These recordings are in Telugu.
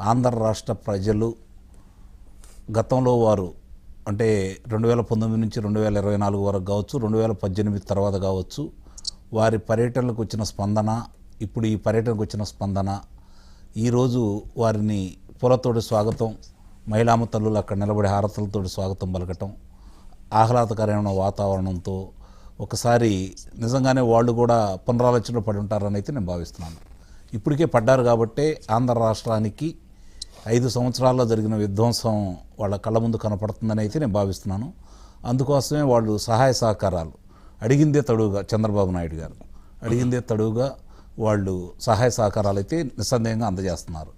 ఆంధ్ర రాష్ట్ర ప్రజలు గతంలో వారు అంటే 2019 నుంచి 2024 వరకు కావచ్చు, 2018 తర్వాత కావచ్చు, వారి పర్యటనలకు వచ్చిన స్పందన, ఇప్పుడు ఈ పర్యటనకు వచ్చిన స్పందన, ఈరోజు వారిని పూలతోటి స్వాగతం, మహిళామ తల్లులు అక్కడ నిలబడి హారతలతోటి స్వాగతం పలకటం, ఆహ్లాదకరమైన వాతావరణంతో ఒకసారి నిజంగానే వాళ్ళు కూడా పునరాలోచనలో పడి ఉంటారని అయితే నేను భావిస్తున్నాను. ఇప్పటికే పడ్డారు కాబట్టే ఆంధ్ర రాష్ట్రానికి 5 సంవత్సరాల్లో జరిగిన విధ్వంసం వాళ్ళ కళ్ళ ముందు కనపడుతుందని అయితే నేను భావిస్తున్నాను. అందుకోసమే వాళ్ళు సహాయ సహకారాలు అడిగిందే తడువుగా, చంద్రబాబు నాయుడు గారు అడిగిందే తడువుగా వాళ్ళు సహాయ సహకారాలు అయితే నిస్సందేహంగా అందజేస్తున్నారు.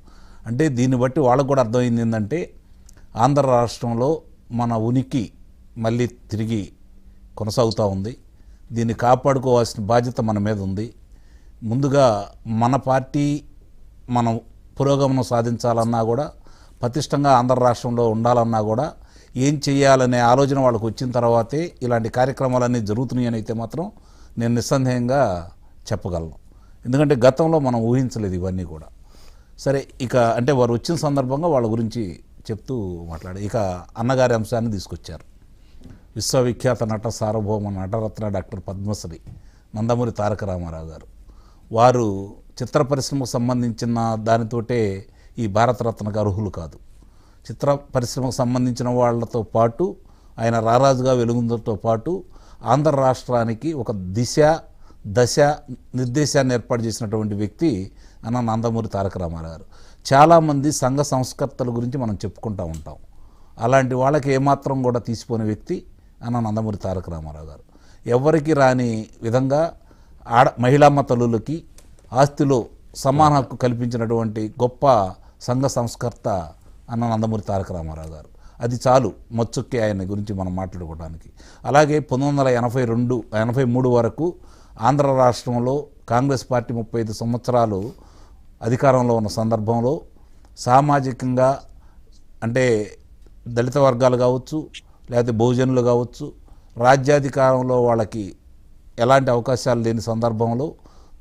అంటే దీన్ని బట్టి వాళ్ళకు కూడా అర్థమైంది ఏంటంటే ఆంధ్ర రాష్ట్రంలో మన ఉనికి మళ్ళీ తిరిగి కొనసాగుతూ ఉంది. దీన్ని కాపాడుకోవాల్సిన బాధ్యత మన మీద ఉంది. ముందుగా మన పార్టీ మనం పురోగమనం సాధించాలన్నా కూడా, పటిష్టంగా ఆంధ్ర రాష్ట్రంలో ఉండాలన్నా కూడా ఏం చేయాలనే ఆలోచన వాళ్ళకు వచ్చిన తర్వాతే ఇలాంటి కార్యక్రమాలన్నీ జరుగుతున్నాయని అయితే మాత్రం నేను నిస్సందేహంగా చెప్పగలను. ఎందుకంటే గతంలో మనం ఊహించలేదు ఇవన్నీ కూడా. సరే, ఇక అంటే వారు వచ్చిన సందర్భంగా వాళ్ళ గురించి చెప్తూ మాట్లాడి ఇక అన్నగారి అంశాన్ని తీసుకొచ్చారు. విశ్వవిఖ్యాత నట సార్వభౌమ నటరత్న డాక్టర్ పద్మశ్రీ నందమూరి తారక రామారావు గారు, వారు చిత్ర పరిశ్రమకు సంబంధించిన దానితోటే ఈ భారతరత్నకు అర్హులు కాదు. చిత్ర పరిశ్రమకు సంబంధించిన వాళ్ళతో పాటు ఆయన రారాజుగా వెలుగుందతో పాటు ఆంధ్ర రాష్ట్రానికి ఒక దిశ దశ నిర్దేశాన్ని ఏర్పాటు చేసినటువంటి వ్యక్తి అన్న నందమూరి తారక రామారావు గారు. చాలామంది సంఘ సంస్కర్తల గురించి మనం చెప్పుకుంటూ ఉంటాం. అలాంటి వాళ్ళకి ఏమాత్రం కూడా తీసిపోయిన వ్యక్తి అన్న నందమూరి తారక రామారావు గారు. ఎవరికి రాని విధంగా మహిళామ్మ తల్లులకి ఆస్తిలో సమాన హక్కు కల్పించినటువంటి గొప్ప సంఘ సంస్కర్త అన్న నందమూరి తారక రామారావు గారు. అది చాలు మచ్చుక్కి ఆయన గురించి మనం మాట్లాడుకోవడానికి. అలాగే 1983 వరకు ఆంధ్ర రాష్ట్రంలో కాంగ్రెస్ పార్టీ 35 సంవత్సరాలు అధికారంలో ఉన్న సందర్భంలో సామాజికంగా అంటే దళిత వర్గాలు కావచ్చు, లేకపోతే బహుజనులు కావచ్చు, రాజ్యాధికారంలో వాళ్ళకి ఎలాంటి అవకాశాలు లేని సందర్భంలో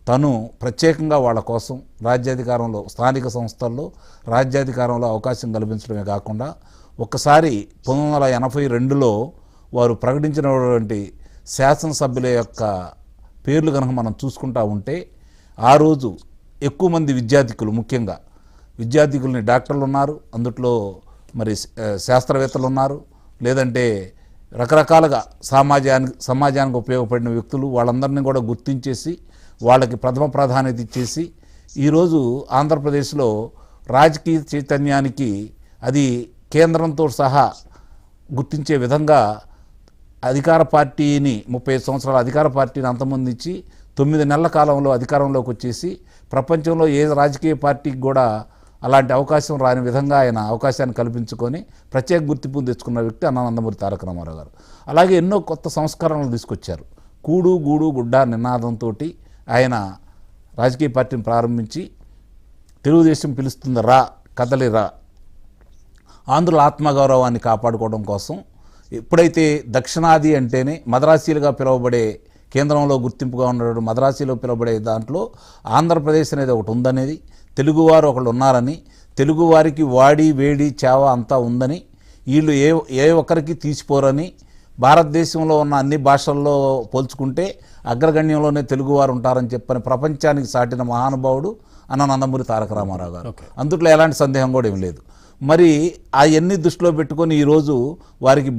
తను ప్రత్యేకంగా వాళ్ళ కోసం రాజ్యాధికారంలో, స్థానిక సంస్థల్లో రాజ్యాధికారంలో అవకాశం కల్పించడమే కాకుండా ఒక్కసారి 1982లో వారు ప్రకటించినటువంటి శాసనసభ్యుల యొక్క పేర్లు కనుక మనం చూసుకుంటా ఉంటే ఆ రోజు ఎక్కువ మంది విద్యార్థికులు, ముఖ్యంగా విద్యార్థికులని డాక్టర్లు ఉన్నారు, అందుట్లో మరి శాస్త్రవేత్తలు ఉన్నారు, లేదంటే రకరకాలుగా సమాజానికి ఉపయోగపడిన వ్యక్తులు, వాళ్ళందరినీ కూడా గుర్తించేసి వాళ్ళకి ప్రథమ ప్రాధాన్యత ఇచ్చేసి ఈరోజు ఆంధ్రప్రదేశ్లో రాజకీయ చైతన్యానికి అది కేంద్రంతో సహా గుర్తించే విధంగా అధికార పార్టీని 35 సంవత్సరాల అధికార పార్టీని అంతమొందించి 9 నెలల కాలంలో అధికారంలోకి వచ్చేసి ప్రపంచంలో ఏ రాజకీయ పార్టీకి కూడా అలాంటి అవకాశం రాని విధంగా ఆయన అవకాశాన్ని కల్పించుకొని ప్రత్యేక గుర్తింపు తెచ్చుకున్న వ్యక్తి అన్న నందమూరి తారక రామారావు గారు. అలాగే ఎన్నో కొత్త సంస్కరణలు తీసుకొచ్చారు. కూడు గూడు గుడ్డ నినాదంతో ఆయన రాజకీయ పార్టీని ప్రారంభించి తెలుగుదేశం పిలుస్తుంది రా కదలి రా, ఆంధ్రుల ఆత్మగౌరవాన్ని కాపాడుకోవడం కోసం ఎప్పుడైతే దక్షిణాది అంటేనే మద్రాసీలుగా పిలువబడే కేంద్రంలో గుర్తింపుగా ఉన్నటువంటి మద్రాసీలో పిలువబడే దాంట్లో ఆంధ్రప్రదేశ్ అనేది ఒకటి ఉందనేది, తెలుగువారు ఒకళ్ళు ఉన్నారని, తెలుగువారికి వాడి వేడి చేవ అంతా ఉందని, వీళ్ళు ఏ ఒక్కరికి తీసిపోరని, భారతదేశంలో ఉన్న అన్ని భాషల్లో పోల్చుకుంటే అగ్రగణ్యంలోనే తెలుగువారు ఉంటారని చెప్పని ప్రపంచానికి సాటిన మహానుభావుడు అన్న నందమూరి తారక రామారావు గారు. అందుట్లో ఎలాంటి సందేహం కూడా ఏం లేదు. మరి అవన్నీ దృష్టిలో పెట్టుకొని ఈరోజు వారికి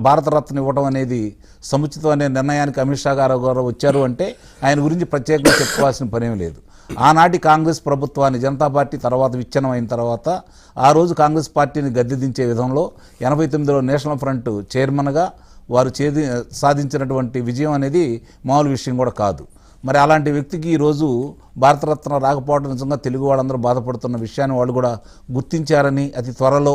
భారతరత్న ఇవ్వడం అనేది సముచితం అనే నిర్ణయానికి అమిత్ షా గారు వచ్చారు అంటే ఆయన గురించి ప్రత్యేకంగా చెప్పుకోవాల్సిన పనేం లేదు. ఆనాటి కాంగ్రెస్ ప్రభుత్వాన్ని జనతా పార్టీ తర్వాత విచ్ఛిన్నం అయిన తర్వాత ఆ రోజు కాంగ్రెస్ పార్టీని గద్దెదించే విధంలో 89లో నేషనల్ ఫ్రంట్ చైర్మన్గా వారు సాధించినటువంటి విజయం అనేది మామూలు విషయం కూడా కాదు. మరి అలాంటి వ్యక్తికి ఈరోజు భారతరత్న రాకపోవడం నిజంగా తెలుగు వాళ్ళందరూ బాధపడుతున్న విషయాన్ని వాళ్ళు కూడా గుర్తించారని, అతి త్వరలో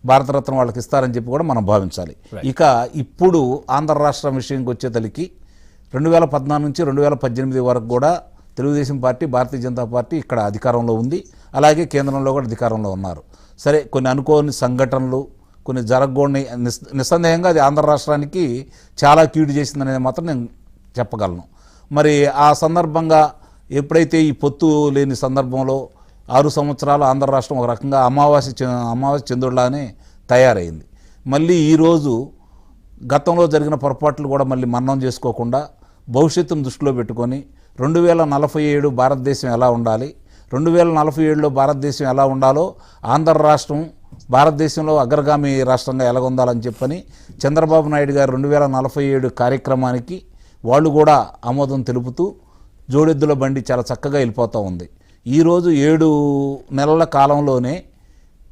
భారతరత్న వాళ్ళకి ఇస్తారని చెప్పి కూడా మనం భావించాలి. ఇక ఇప్పుడు ఆంధ్ర రాష్ట్రం విషయంకి వచ్చేతలికి 2014 నుంచి 2018 వరకు కూడా తెలుగుదేశం పార్టీ, భారతీయ జనతా పార్టీ ఇక్కడ అధికారంలో ఉంది. అలాగే కేంద్రంలో కూడా అధికారంలో ఉన్నారు. సరే, కొన్ని అనుకోని సంఘటనలు, కొన్ని జరగకూడని నిస్సందేహంగా అది ఆంధ్ర రాష్ట్రానికి చాలా కీడు చేసిందనేది మాత్రం నేను చెప్పగలను. మరి ఆ సందర్భంగా ఎప్పుడైతే ఈ పొత్తు లేని సందర్భంలో 6 సంవత్సరాలు ఆంధ్ర రాష్ట్రం ఒక రకంగా అమావాస్య చంద్రుడిలానే తయారైంది. మళ్ళీ ఈరోజు గతంలో జరిగిన పొరపాట్లు కూడా మళ్ళీ మన్నం చేసుకోకుండా భవిష్యత్తును దృష్టిలో పెట్టుకొని 2047 భారతదేశం ఎలా ఉండాలి, 2047లో భారతదేశం ఎలా ఉండాలో ఆంధ్ర రాష్ట్రం భారతదేశంలో అగ్రగామి రాష్ట్రంగా ఎలాగొందాలని చెప్పని చంద్రబాబు నాయుడు గారు 2047 కార్యక్రమానికి వాళ్ళు కూడా ఆమోదం తెలుపుతూ జోడెద్దుల బండి చాలా చక్కగా వెళ్ళిపోతూ ఉంది. ఈరోజు 7 నెలల కాలంలోనే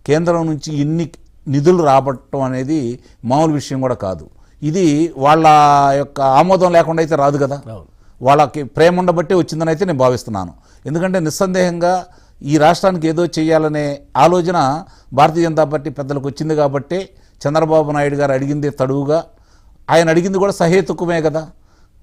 కేంద్రం నుంచి ఇన్ని నిధులు రాబట్టడం అనేది మామూలు విషయం కూడా కాదు. ఇది వాళ్ళ యొక్క ఆమోదం లేకుండా అయితే రాదు కదా, వాళ్ళకి ప్రేమ ఉండబట్టే వచ్చిందని అయితే నేను భావిస్తున్నాను. ఎందుకంటే నిస్సందేహంగా ఈ రాష్ట్రానికి ఏదో చేయాలనే ఆలోచన భారతీయ జనతా పార్టీ పెద్దలకు వచ్చింది కాబట్టి చంద్రబాబు నాయుడు గారు అడిగింది తడువుగా, ఆయన అడిగింది కూడా సహేతుకమే కదా.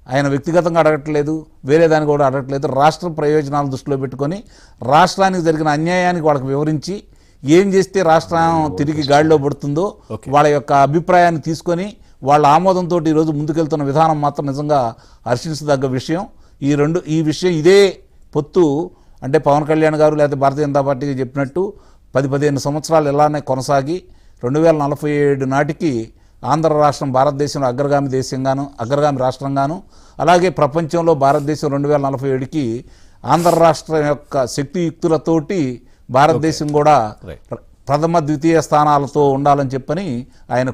ఆయన వ్యక్తిగతంగా అడగట్లేదు, వేరే దాన్ని కూడా అడగట్లేదు. రాష్ట్ర ప్రయోజనాలు దృష్టిలో పెట్టుకొని రాష్ట్రానికి జరిగిన అన్యాయానికి వాళ్ళకి వివరించి ఏం చేస్తే రాష్ట్రం తిరిగి గాడిలో పడుతుందో వాళ్ళ యొక్క అభిప్రాయాన్ని తీసుకొని వాళ్ళ ఆమోదంతో ఈరోజు ముందుకెళ్తున్న విధానం మాత్రం నిజంగా హర్షించదగ్గ విషయం. ఈ విషయం ఇదే పొత్తు అంటే పవన్ కళ్యాణ్ గారు లేదా భారతీయ జనతా పార్టీకి చెప్పినట్టు 10-15 సంవత్సరాలు ఇలానే కొనసాగి 2047 నాటికి ఆంధ్ర రాష్ట్రం భారతదేశంలో అగ్రగామి రాష్ట్రంగాను, అలాగే ప్రపంచంలో భారతదేశం 2047కి ఆంధ్ర రాష్ట్రం యొక్క శక్తియుక్తులతోటి భారతదేశం కూడా ప్రథమ ద్వితీయ స్థానాలతో ఉండాలని చెప్పని ఆయన